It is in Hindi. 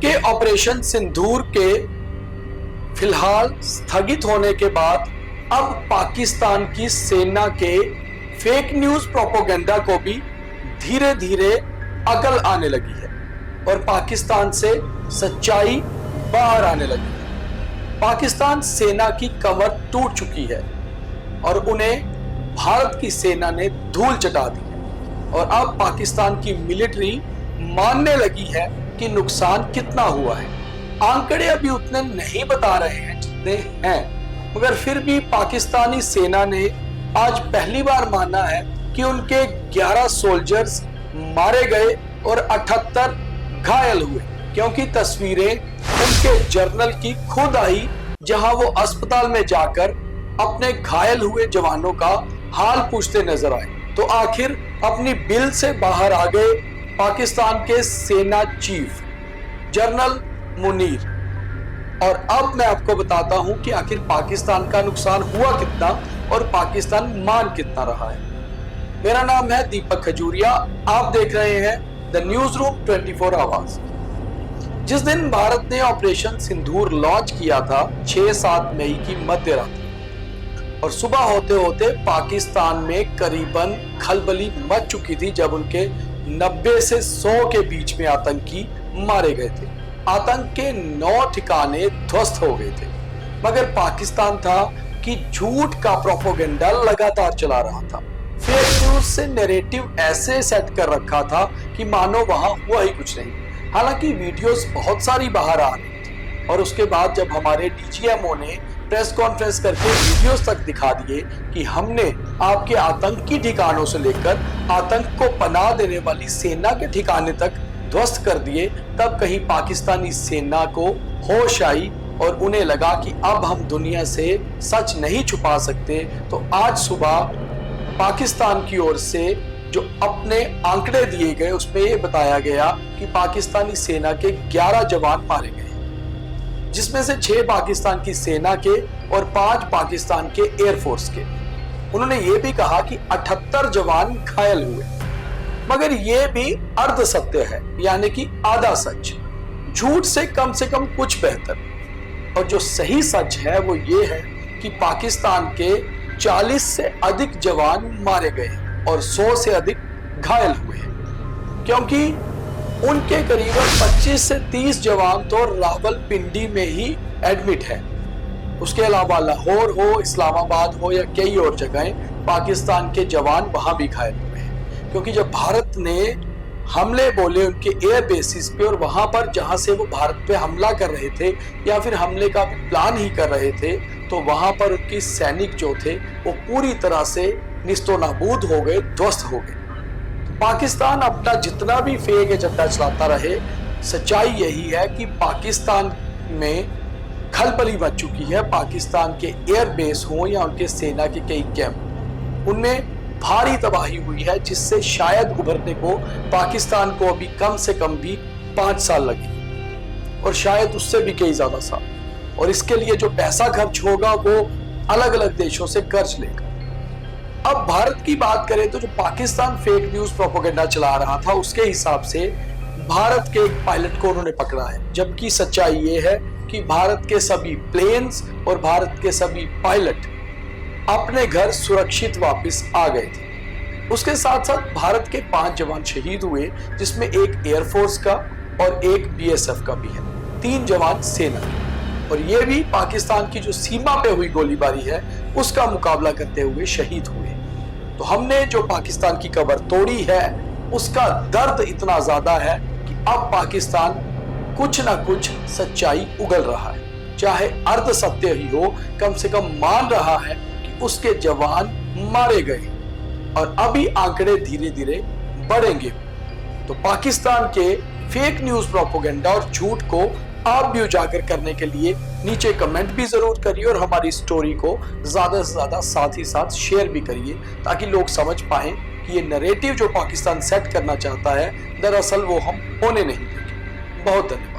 के ऑपरेशन सिंदूर के फिलहाल स्थगित होने के बाद अब पाकिस्तान की सेना के फेक न्यूज प्रोपेगेंडा को भी धीरे धीरे अकल आने लगी है और पाकिस्तान से सच्चाई बाहर आने लगी है। पाकिस्तान सेना की कमर टूट चुकी है और उन्हें भारत की सेना ने धूल चटा दी है और अब पाकिस्तान की मिलिट्री मानने लगी है कि नुकसान कितना हुआ है। आंकड़े अभी उतने नहीं बता रहे हैं जितने हैं, मगर फिर भी पाकिस्तानी सेना ने आज पहली बार माना है कि उनके 11 सोल्जर्स मारे गए और 78 घायल हुए, क्योंकि तस्वीरें उनके जर्नल की खुद आई जहां वो अस्पताल में जाकर अपने घायल हुए जवानों का हाल पूछते नजर आए। तो आखिर अपनी बिल से बाहर आ गए पाकिस्तान के सेना चीफ जनरल मुनीर। और अब मैं आपको बताता हूं कि आखिर पाकिस्तान का नुकसान हुआ कितना और पाकिस्तान मान कितना रहा है। मेरा नाम है दीपक खजूरिया, आप देख रहे हैं द न्यूज रूम 24 आवर्स। जिस दिन भारत ने ऑपरेशन सिंदूर लॉन्च किया था 6-7 मई की मध्य रात्रि, और सुबह होते होते पाकिस्तान में करीबन खलबली मच चुकी थी जब उनके 90 से 100 के बीच में आतंकी मारे गए थे। आतंक के 9 ठिकाने ध्वस्त हो गए थे, मगर पाकिस्तान था कि झूठ का प्रोपेगेंडा लगातार चला रहा था। फेक न्यूज से नैरेटिव ऐसे सेट कर रखा था कि मानो वहां हुआ ही कुछ नहीं। हालांकि वीडियोस बहुत सारी बाहर आ रही थी और उसके बाद जब हमारे डीजीएमओ ने प्रेस कॉन्फ्रेंस करके वीडियोस तक दिखा दिए कि हमने आपके आतंकी ठिकानों से लेकर आतंक को पनाह देने वाली सेना के ठिकाने तक ध्वस्त कर दिए, तब कहीं पाकिस्तानी सेना को होश आई और उन्हें लगा कि अब हम दुनिया से सच नहीं छुपा सकते। तो आज सुबह पाकिस्तान की ओर से जो अपने आंकड़े दिए गए उसमें यह बताया गया कि पाकिस्तानी सेना के 11 जवान मारे गए, जिसमें से 6 पाकिस्तान की सेना के और 5 पाकिस्तान के एयरफोर्स के। उन्होंने ये भी कहा कि 78 जवान घायल हुए, मगर यह भी अर्ध सत्य है, यानी कि आधा सच। झूठ से कम कुछ बेहतर। और जो सही सच है वो ये है कि पाकिस्तान के 40 से अधिक जवान मारे गए और 100 से अधिक घायल हुए हैं, क्योंकि उनके करीबन 25 से 30 जवान तो रावलपिंडी में ही एडमिट है। उसके अलावा लाहौर हो, इस्लामाबाद हो या कई और जगहें पाकिस्तान के जवान वहां भी घायल हुए हैं, क्योंकि जब भारत ने हमले बोले उनके एयर बेसिस पे और वहां पर जहां से वो भारत पे हमला कर रहे थे या फिर हमले का प्लान ही कर रहे थे, तो वहां पर उनके सैनिक जो थे वो पूरी तरह से निस्तोनाबूद हो गए, ध्वस्त हो गए। पाकिस्तान अपना जितना भी फेक एजेंडा चलाता रहे, सच्चाई यही है कि पाकिस्तान में खलबली मच चुकी है। पाकिस्तान के एयर बेस हो या उनके सेना के कई कैंप, उनमें भारी तबाही हुई है, जिससे शायद उभरने को पाकिस्तान को अभी कम से कम भी 5 साल लगे और शायद उससे भी कई ज्यादा साल। और इसके लिए जो पैसा खर्च होगा वो अलग अलग देशों से कर्ज लेगा। अब भारत की बात करें तो जो पाकिस्तान फेक न्यूज प्रोपेगेंडा चला रहा था उसके हिसाब से भारत के एक पायलट को उन्होंने पकड़ा है, जबकि सच्चाई ये है कि भारत के सभी प्लेन्स और भारत के सभी पायलट अपने घर सुरक्षित वापस आ गए थे। उसके साथ साथ भारत के 5 जवान शहीद हुए, जिसमें एक एयरफोर्स का और एक बीएसएफ का भी है, 3 जवान सेना के। और ये भी पाकिस्तान की जो सीमा पे हुई गोलीबारी है उसका मुकाबला करते हुए शहीद हुए। तो हमने जो पाकिस्तान की कबर तोड़ी है उसका दर्द इतना ज्यादा है कि अब पाकिस्तान कुछ ना कुछ सच्चाई उगल रहा है, चाहे अर्ध सत्य ही हो, कम से कम मान रहा है कि उसके जवान मारे गए और अभी आंकड़े धीरे धीरे बढ़ेंगे। तो पाकिस्तान के फेक न्यूज प्रोपेगेंडा और झूठ को आप भी उजागर करने के लिए नीचे कमेंट भी जरूर करिए और हमारी स्टोरी को ज्यादा से ज्यादा साथ ही साथ शेयर भी करिए, ताकि लोग समझ पाएं कि ये नैरेटिव जो पाकिस्तान सेट करना चाहता है दरअसल वो हम होने नहीं देंगे। बहुत धन्यवाद।